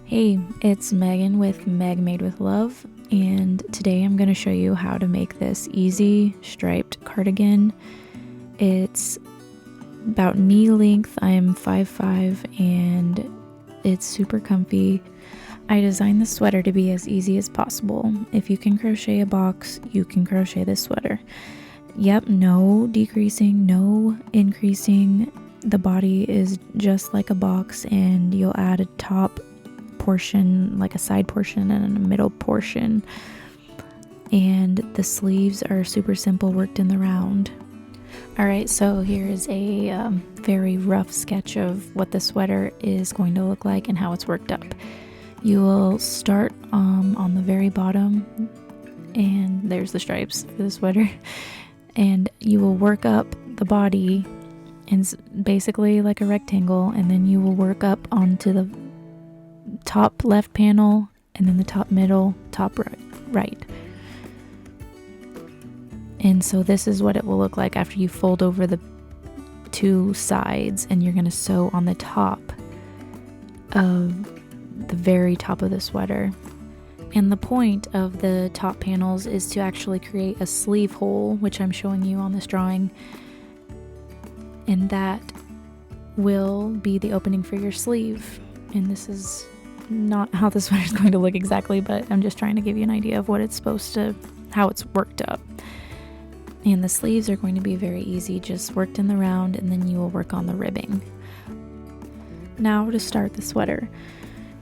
Hey, it's Megan with Meg Made with Love, and today I'm going to show you how to make this easy striped cardigan. It's about knee length. I am 5'5", and it's super comfy. I designed the sweater to be as easy as possible. If you can crochet a box, you can crochet this sweater. Yep, no decreasing, no increasing. The body is just like a box, and you'll add a top portion, like a side portion, and a middle portion, and the sleeves are super simple, worked in the round. Alright, so here is a very rough sketch of what the sweater is going to look like and how it's worked up. You will start on the very bottom, and there's the stripes for the sweater, and you will work up the body in basically like a rectangle, and then you will work up onto the top left panel, and then the top middle, top right. And so this is what it will look like after you fold over the two sides, and you're going to sew on the top of the very top of the sweater. And the point of the top panels is to actually create a sleeve hole, which I'm showing you on this drawing, and that will be the opening for your sleeve. And this is not how the sweater is going to look exactly, but I'm just trying to give you an idea of what it's how it's worked up. And the sleeves are going to be very easy, just worked in the round, and then you will work on the ribbing. Now to start the sweater,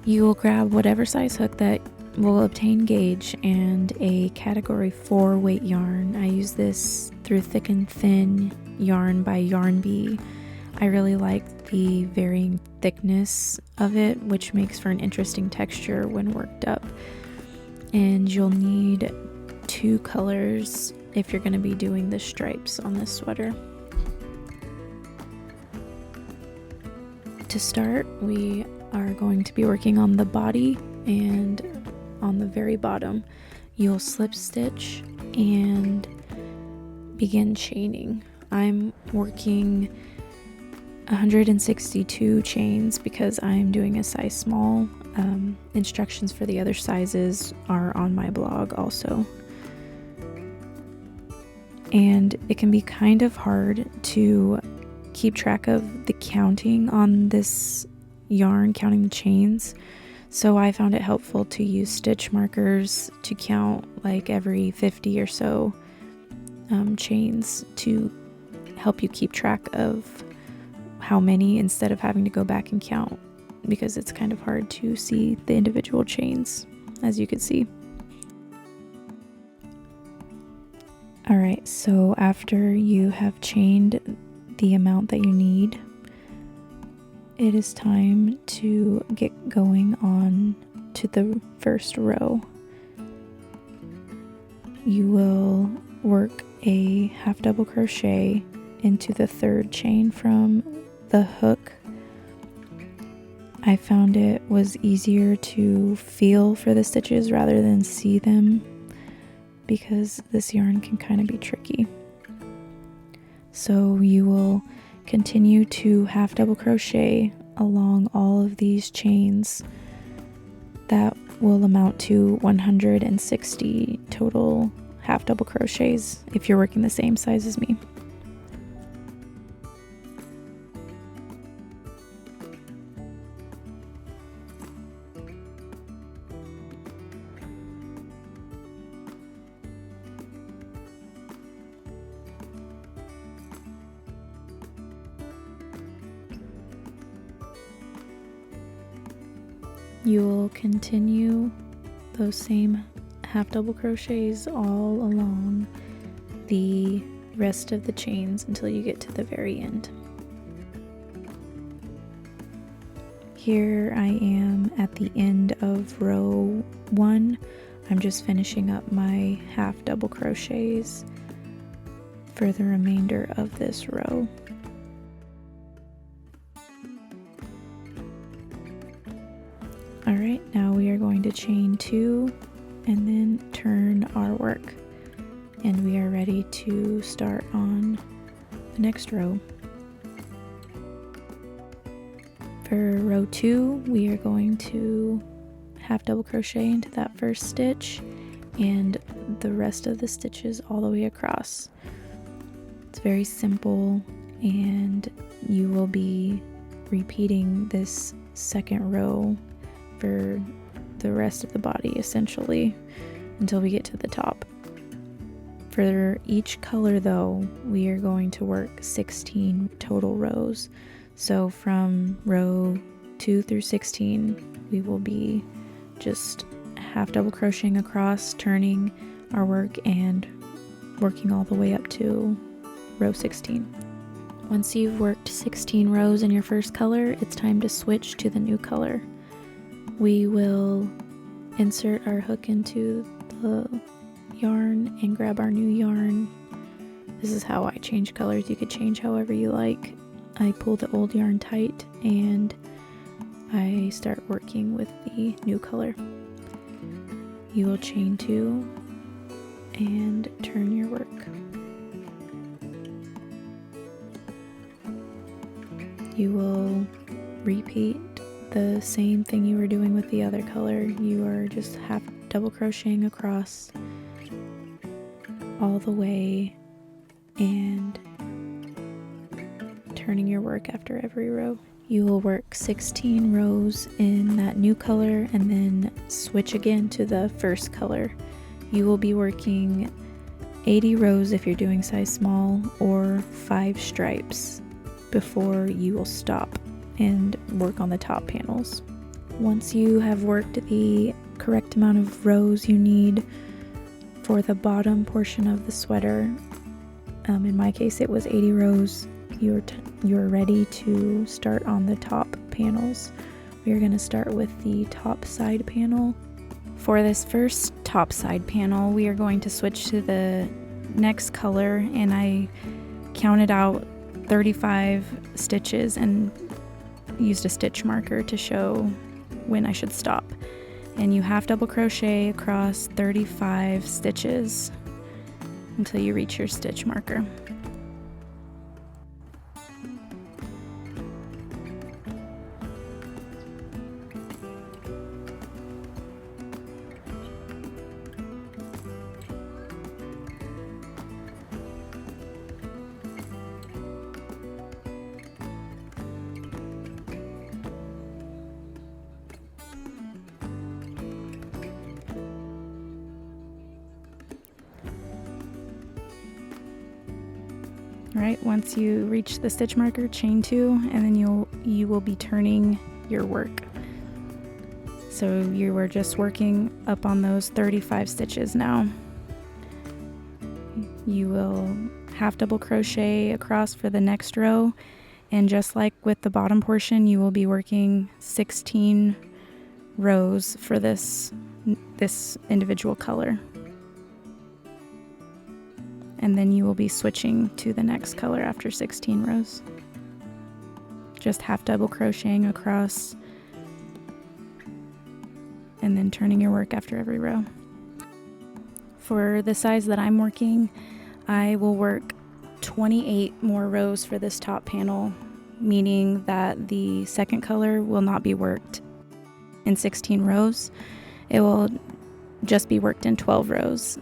you will grab whatever size hook that will obtain gauge and a category 4 weight yarn. I use this through Thick and Thin yarn by Yarn Bee. I really like the varying thickness of it, which makes for an interesting texture when worked up. And you'll need 2 colors if you're going to be doing the stripes on this sweater. To start, we are going to be working on the body, and on the very bottom you'll slip stitch and begin chaining. I'm working 162 chains because I'm doing a size small. Instructions for the other sizes are on my blog also. And it can be kind of hard to keep track of the counting on this yarn, counting the chains. So I found it helpful to use stitch markers to count like every 50 or so chains to help you keep track of how many, instead of having to go back and count, because it's kind of hard to see the individual chains, as you can see. Alright, so after you have chained the amount that you need, it is time to get going on to the first row. You will work a half double crochet into the 3rd chain from the hook. I found it was easier to feel for the stitches rather than see them, because this yarn can kind of be tricky. So you will continue to half double crochet along all of these chains. That will amount to 160 total half double crochets if you're working the same size as me. You'll continue those same half double crochets all along the rest of the chains until you get to the very end. Here I am at the end of row 1. I'm just finishing up my half double crochets for the remainder of this row. Alright, now we are going to chain 2 and then turn our work, and we are ready to start on the next row. For row 2, we are going to half double crochet into that first stitch and the rest of the stitches all the way across. It's very simple, and you will be repeating this second row for the rest of the body essentially until we get to the top. For each color though, we are going to work 16 total rows. So from row 2 through 16, we will be just half double crocheting across, turning our work and working all the way up to row 16. Once you've worked 16 rows in your first color, it's time to switch to the new color. We will insert our hook into the yarn and grab our new yarn. This is how I change colors. You could change however you like. I pull the old yarn tight and I start working with the new color. You will chain 2 and turn your work. You will repeat the same thing you were doing with the other color. You are just half double crocheting across all the way and turning your work after every row. You will work 16 rows in that new color and then switch again to the first color. You will be working 80 rows if you're doing size small, or 5 stripes before you will stop and work on the top panels. Once you have worked the correct amount of rows you need for the bottom portion of the sweater, in my case it was 80 rows, you're ready to start on the top panels. We are going to start with the top side panel. For this first top side panel, we are going to switch to the next color, and I counted out 35 stitches and used a stitch marker to show when I should stop. And you half double crochet across 35 stitches until you reach your stitch marker. Alright, once you reach the stitch marker, chain 2, and then you will be turning your work. So you are just working up on those 35 stitches now. You will half double crochet across for the next row, and just like with the bottom portion, you will be working 16 rows for this individual color. And then you will be switching to the next color after 16 rows. Just half double crocheting across and then turning your work after every row. For the size that I'm working, I will work 28 more rows for this top panel, meaning that the second color will not be worked in 16 rows. It will just be worked in 12 rows.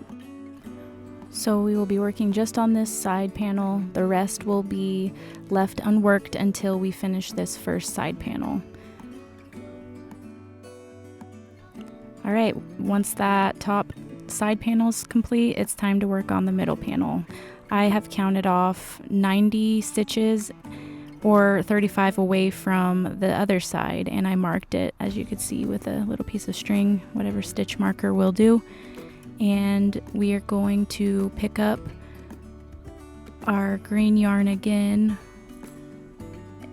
So we will be working just on this side panel. The rest will be left unworked until we finish this first side panel. All right, once that top side panel is complete, it's time to work on the middle panel. I have counted off 90 stitches or 35 away from the other side, and I marked it, as you could see, with a little piece of string, whatever stitch marker will do. And we are going to pick up our green yarn again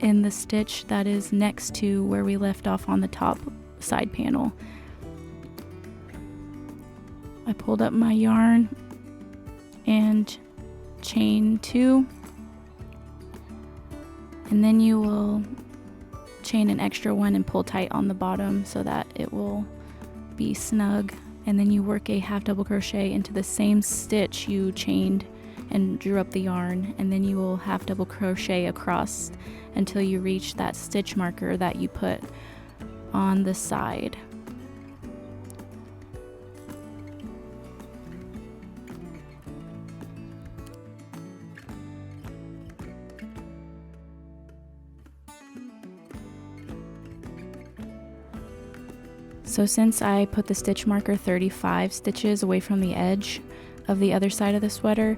in the stitch that is next to where we left off on the top side panel. I pulled up my yarn and chain 2, and then you will chain an extra one and pull tight on the bottom so that it will be snug. And then you work a half double crochet into the same stitch you chained and drew up the yarn, and then you will half double crochet across until you reach that stitch marker that you put on the side. So since I put the stitch marker 35 stitches away from the edge of the other side of the sweater,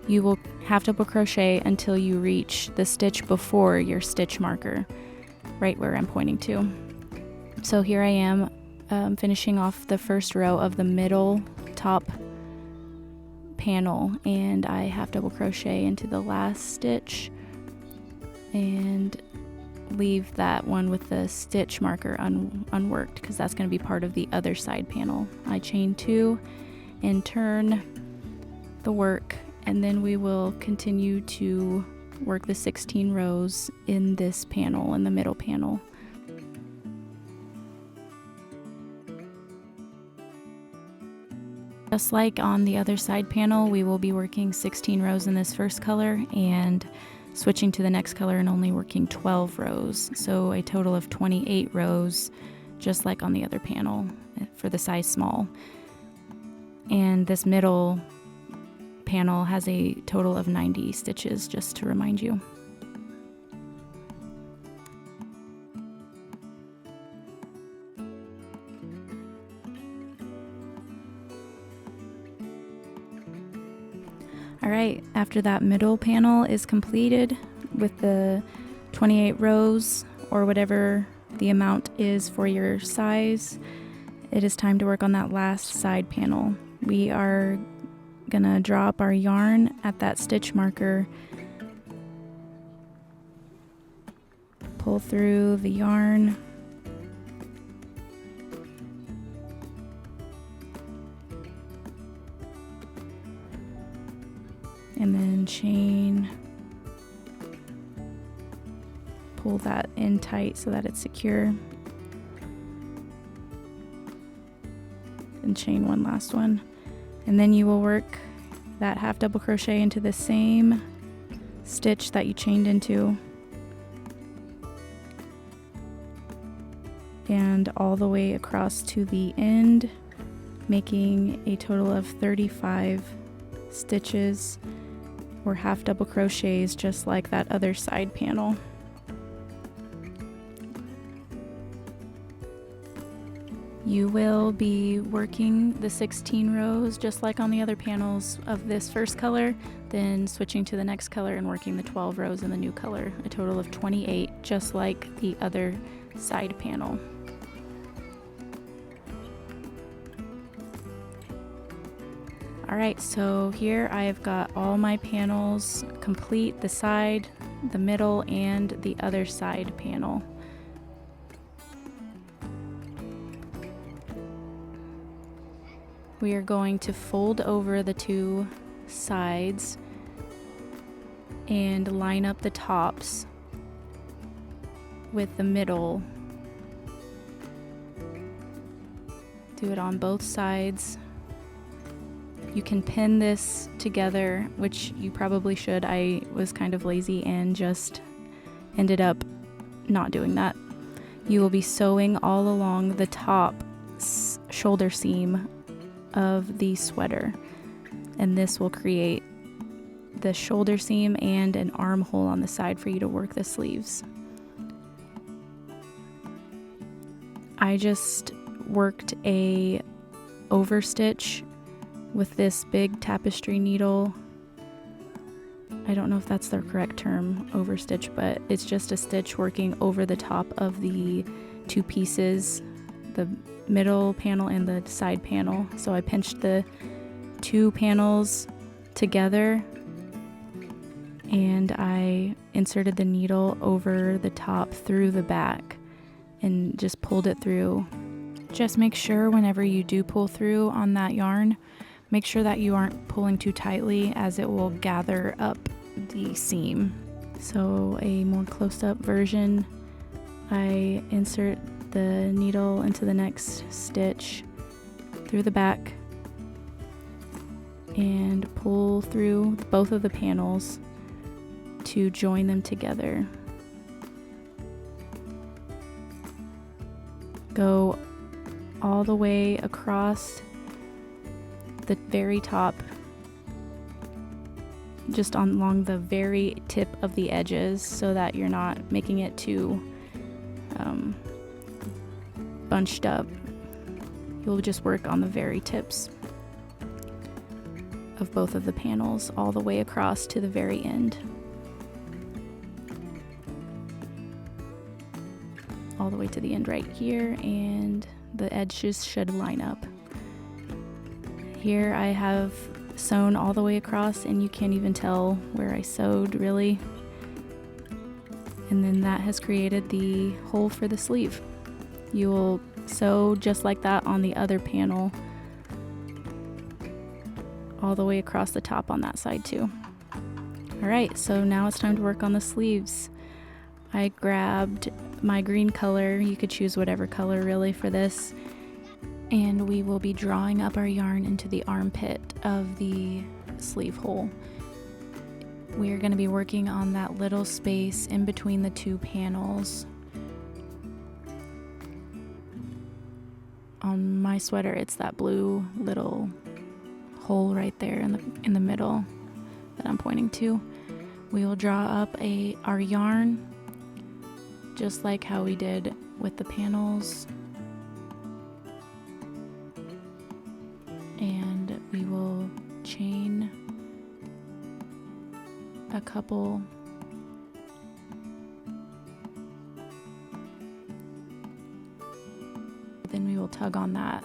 you will half double crochet until you reach the stitch before your stitch marker, right where I'm pointing to. So here I am finishing off the first row of the middle top panel, and I half double crochet into the last stitch and leave that one with the stitch marker unworked because that's going to be part of the other side panel. I chain 2 and turn the work, and then we will continue to work the 16 rows in this panel, in the middle panel. Just like on the other side panel, we will be working 16 rows in this first color and switching to the next color and only working 12 rows. So a total of 28 rows, just like on the other panel for the size small. And this middle panel has a total of 90 stitches, just to remind you. Alright, after that middle panel is completed with the 28 rows or whatever the amount is for your size, it is time to work on that last side panel. We are gonna draw up our yarn at that stitch marker, pull through the yarn, and then chain, pull that in tight so that it's secure, and chain one last one. And then you will work that half double crochet into the same stitch that you chained into, and all the way across to the end, making a total of 35 stitches or half double crochets, just like that other side panel. You will be working the 16 rows just like on the other panels of this first color, then switching to the next color and working the 12 rows in the new color, a total of 28, just like the other side panel. Alright, so here I've got all my panels complete, the side, the middle, and the other side panel. We are going to fold over the two sides and line up the tops with the middle. Do it on both sides. You can pin this together, which you probably should. I was kind of lazy and just ended up not doing that. You will be sewing all along the top shoulder seam of the sweater, and this will create the shoulder seam and an armhole on the side for you to work the sleeves. I just worked a overstitch with this big tapestry needle. I don't know if that's the correct term, overstitch, but it's just a stitch working over the top of the two pieces, the middle panel and the side panel. So I pinched the two panels together and I inserted the needle over the top through the back and just pulled it through. Just make sure whenever you do pull through on that yarn, make sure that you aren't pulling too tightly, as it will gather up the seam. So a more close-up version, I insert the needle into the next stitch through the back and pull through both of the panels to join them together. Go all the way across the very top, just along the very tip of the edges, so that you're not making it too bunched up. You'll just work on the very tips of both of the panels all the way across to the very end. All the way to the end right here, and the edges should line up. Here I have sewn all the way across, and you can't even tell where I sewed really. And then that has created the hole for the sleeve. You will sew just like that on the other panel all the way across the top on that side too. Alright, so now it's time to work on the sleeves. I grabbed my green color, you could choose whatever color really for this, and we will be drawing up our yarn into the armpit of the sleeve hole. We are going to be working on that little space in between the two panels. On my sweater, it's that blue little hole right there in the middle that I'm pointing to. We will draw up our yarn just like how we did with the panels, and we will chain a couple then we will tug on that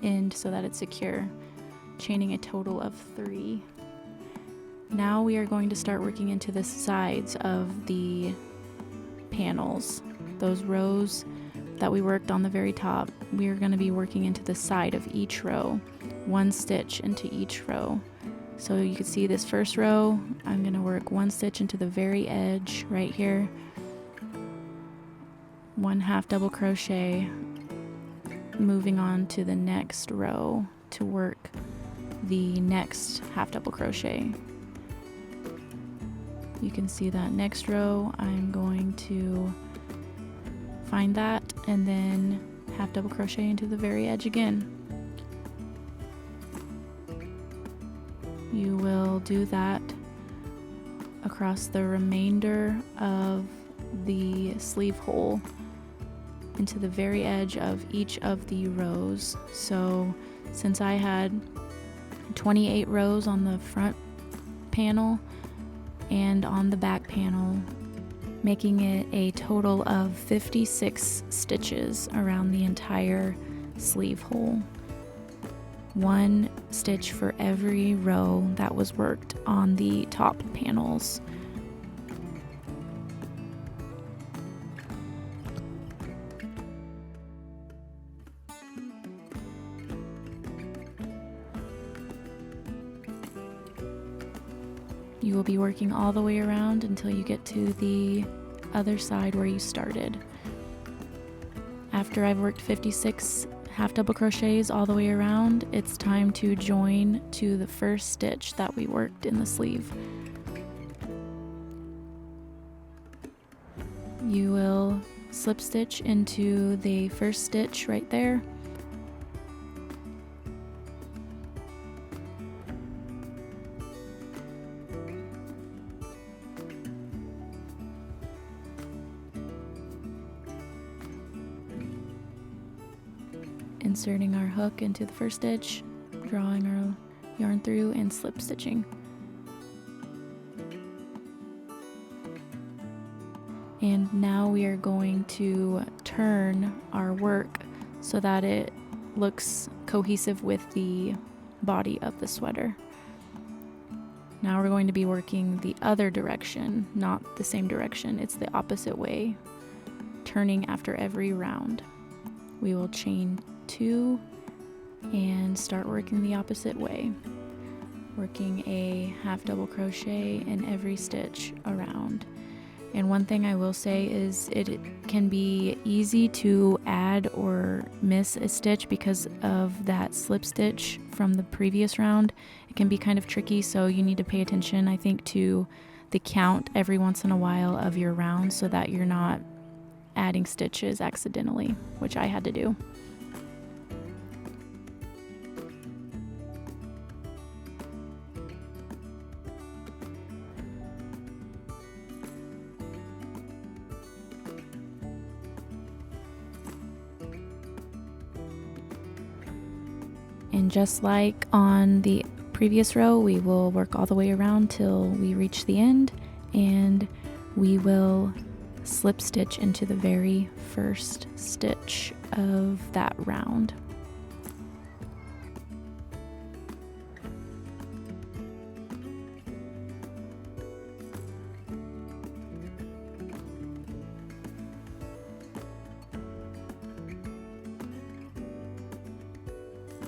end so that it's secure, chaining a total of 3. Now we are going to start working into the sides of the panels. Those rows that we worked on the very top, we are going to be working into the side of each row, 1 stitch into each row. So you can see this first row, I'm going to work 1 stitch into the very edge right here, 1 half double crochet, moving on to the next row to work the next half double crochet. You can see that next row, I'm going to find that and then half double crochet into the very edge again. You will do that across the remainder of the sleeve hole into the very edge of each of the rows. So since I had 28 rows on the front panel and on the back panel, making it a total of 56 stitches around the entire sleeve hole. 1 stitch for every row that was worked on the top panels. You will be working all the way around until you get to the other side where you started. After I've worked 56 half double crochets all the way around, it's time to join to the first stitch that we worked in the sleeve. You will slip stitch into the first stitch right there. Inserting our hook into the first stitch, drawing our yarn through and slip stitching. And now we are going to turn our work so that it looks cohesive with the body of the sweater. Now we're going to be working the other direction, not the same direction, it's the opposite way, turning after every round. We will chain 2 and start working the opposite way, working a half double crochet in every stitch around. And one thing I will say is it can be easy to add or miss a stitch because of that slip stitch from the previous round. It can be kind of tricky, so you need to pay attention, I think, to the count every once in a while of your rounds so that you're not adding stitches accidentally, which I had to do. And just like on the previous row, we will work all the way around till we reach the end, and we will slip stitch into the very first stitch of that round.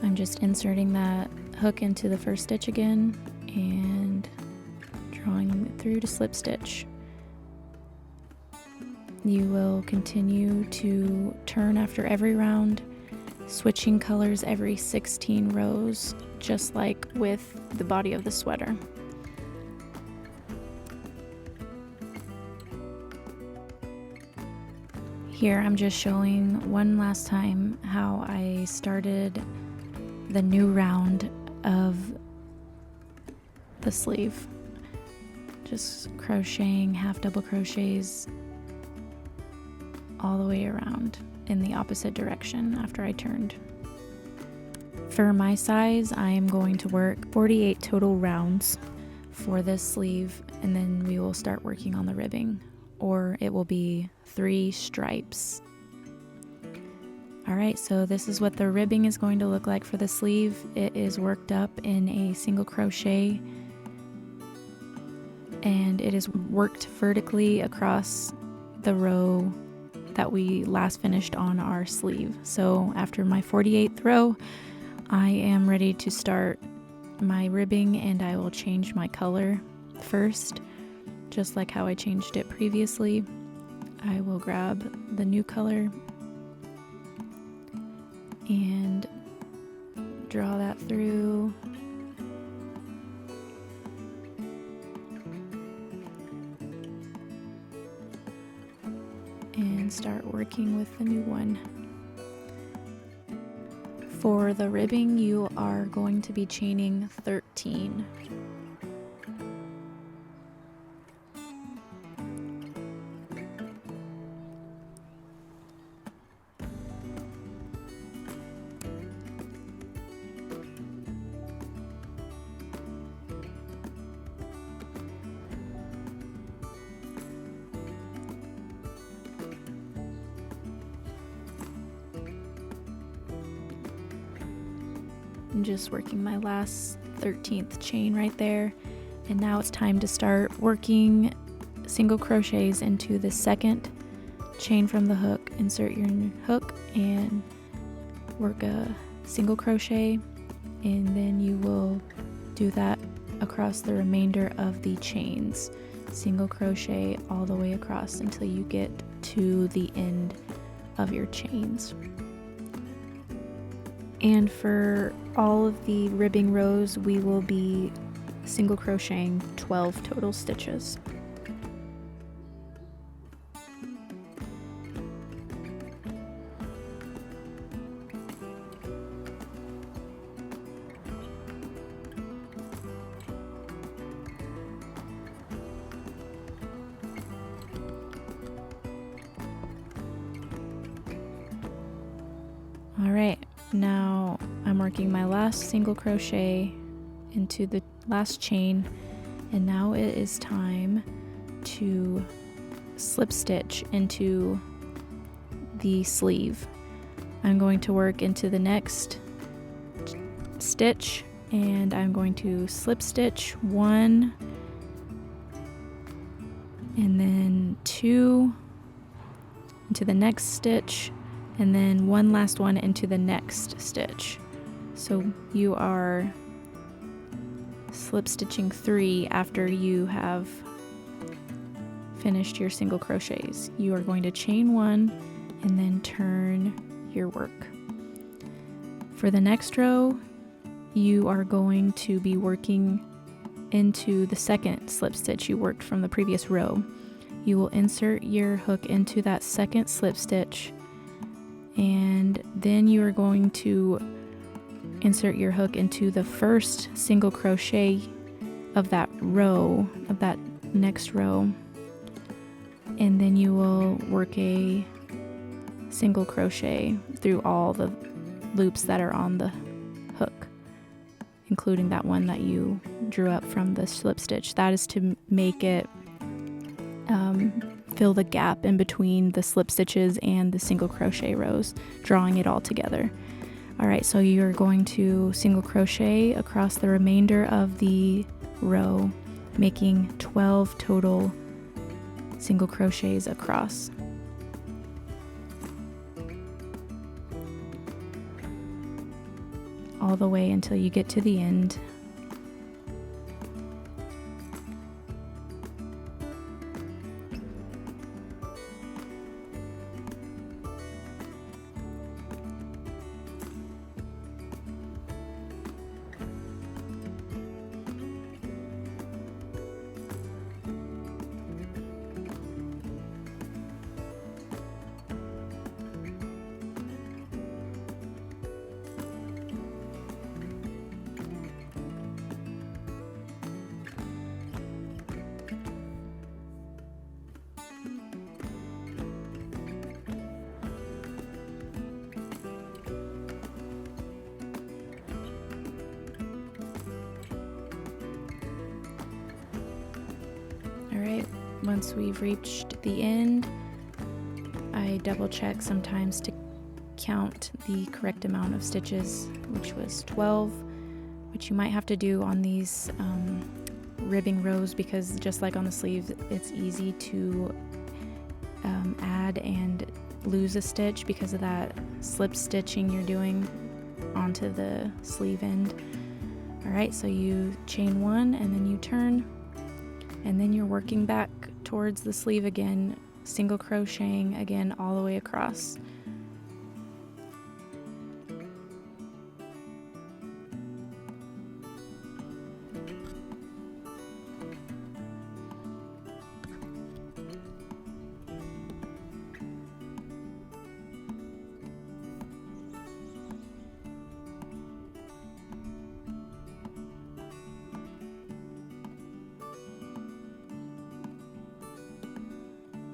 I'm just inserting that hook into the first stitch again and drawing it through to slip stitch. You will continue to turn after every round, switching colors every 16 rows, just like with the body of the sweater. Here I'm just showing one last time how I started the new round of the sleeve. Just crocheting half double crochets all the way around in the opposite direction after I turned. For my size, I am going to work 48 total rounds for this sleeve, and then we will start working on the ribbing, or it will be 3 stripes. Alright, so this is what the ribbing is going to look like for the sleeve. It is worked up in a single crochet, and it is worked vertically across the row that we last finished on our sleeve. So after my 48th row, I am ready to start my ribbing, and I will change my color first, just like how I changed it previously. I will grab the new color and draw that through. And start working with the new one. For the ribbing, you are going to be chaining 13. I'm just working my last 13th chain right there, and now it's time to start working single crochets into the second chain from the hook. Insert your hook and work a single crochet, and then you will do that across the remainder of the chains. Single crochet all the way across until you get to the end of your chains. And for all of the ribbing rows, we will be single crocheting 12 total stitches. All right. Now I'm working my last single crochet into the last chain, and now it is time to slip stitch into the sleeve. I'm going to work into the next stitch, and I'm going to slip stitch 1 and then 2 into the next stitch, and then one last one into the next stitch. So you are slip stitching 3 after you have finished your single crochets. You are going to chain 1 and then turn your work. For the next row, you are going to be working into the second slip stitch you worked from the previous row. You will insert your hook into that second slip stitch, and then you are going to insert your hook into the first single crochet of that row, of that next row, and then you will work a single crochet through all the loops that are on the hook, including that one that you drew up from the slip stitch. That is to make it fill the gap in between the slip stitches and the single crochet rows, drawing it all together. Alright, so you're going to single crochet across the remainder of the row, making 12 total single crochets across. All the way until you get to the end. Alright, once we've reached the end, I double check sometimes to count the correct amount of stitches, which was 12, which you might have to do on these ribbing rows, because just like on the sleeves, it's easy to add and lose a stitch because of that slip stitching you're doing onto the sleeve end. Alright, so you chain one and then you turn, and then you're working back towards the sleeve again, single crocheting again all the way across.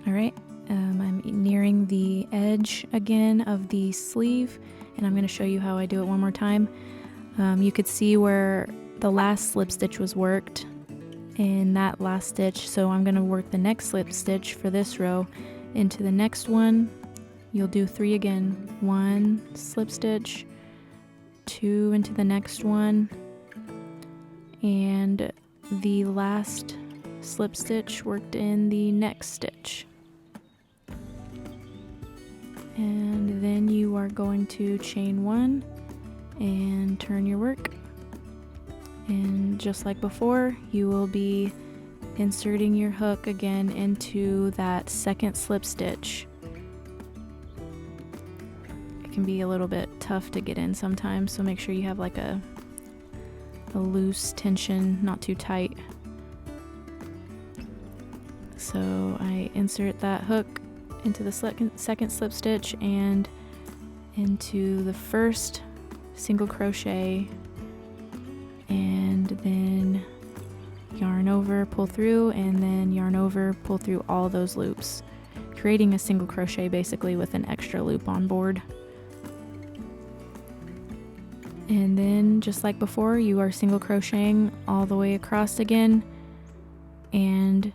Alright, I'm nearing the edge again of the sleeve, and I'm going to show you how I do it one more time. You could see where the last slip stitch was worked in that last stitch, so I'm going to work the next slip stitch for this row into the next one. You'll do 3 again, 1 slip stitch, 2 into the next one, and the last slip stitch worked in the next stitch. And then you are going to chain 1 and turn your work. And just like before, you will be inserting your hook again into that second slip stitch. It can be a little bit tough to get in sometimes, so make sure you have like a loose tension, not too tight. So I insert that hook into the second slip stitch and into the first single crochet, and then yarn over, pull through, and then yarn over, pull through all those loops, creating a single crochet basically with an extra loop on board. And then just like before, you are single crocheting all the way across again, and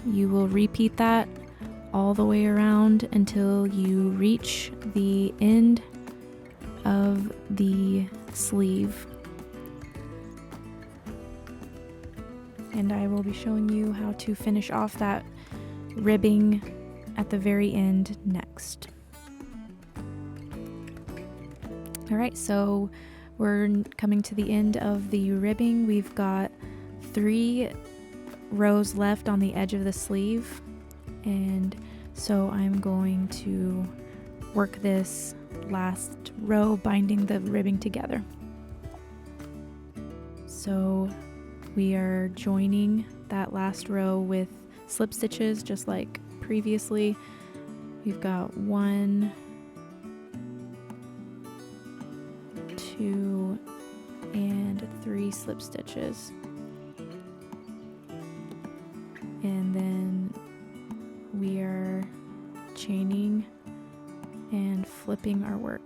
you will repeat that all the way around until you reach the end of the sleeve. And I will be showing you how to finish off that ribbing at the very end next. Alright, so we're coming to the end of the ribbing. We've got 3 rows left on the edge of the sleeve, and so I'm going to work this last row, binding the ribbing together. So we are joining that last row with slip stitches just like previously. We've got 1, 2, and 3 slip stitches, and then we are chaining and flipping our work.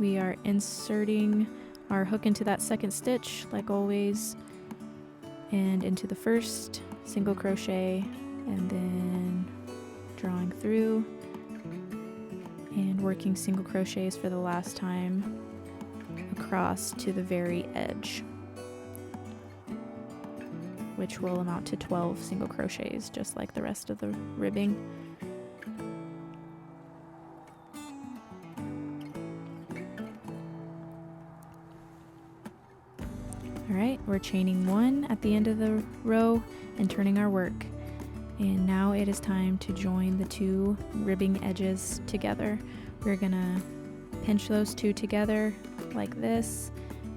we are inserting our hook into that second stitch like always, and into the first single crochet, and then drawing through and working single crochets for the last time across to the very edge, which will amount to 12 single crochets, just like the rest of the ribbing. Alright, we're chaining 1 at the end of the row and turning our work. And now it is time to join the 2 ribbing edges together. We're gonna pinch those 2 together like this,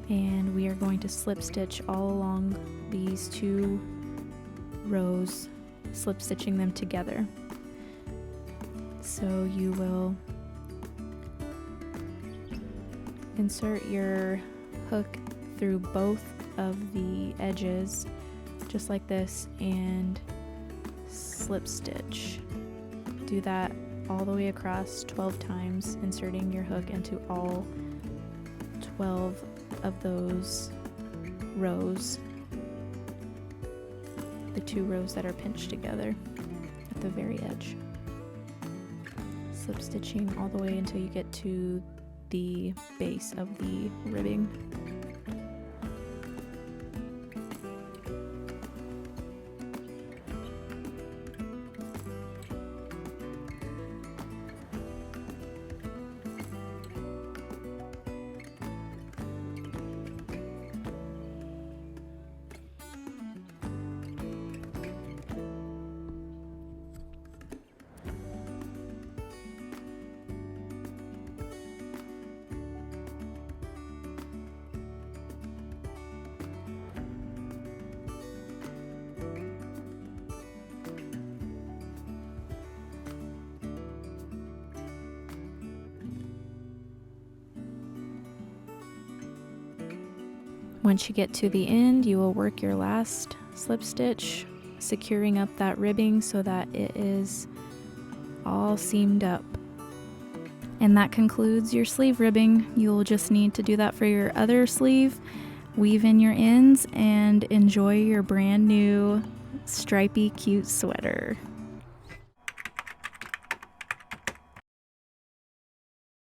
and we are going to slip stitch all along these 2 rows, slip stitching them together. So you will insert your hook through both of the edges just like this and slip stitch. Do that all the way across 12 times, inserting your hook into all 12 of those rows, the 2 rows that are pinched together at the very edge. Slip stitching all the way until you get to the base of the ribbing. Once you get to the end, you will work your last slip stitch, securing up that ribbing so that it is all seamed up. And that concludes your sleeve ribbing. You'll just need to do that for your other sleeve. Weave in your ends and enjoy your brand new stripy cute sweater.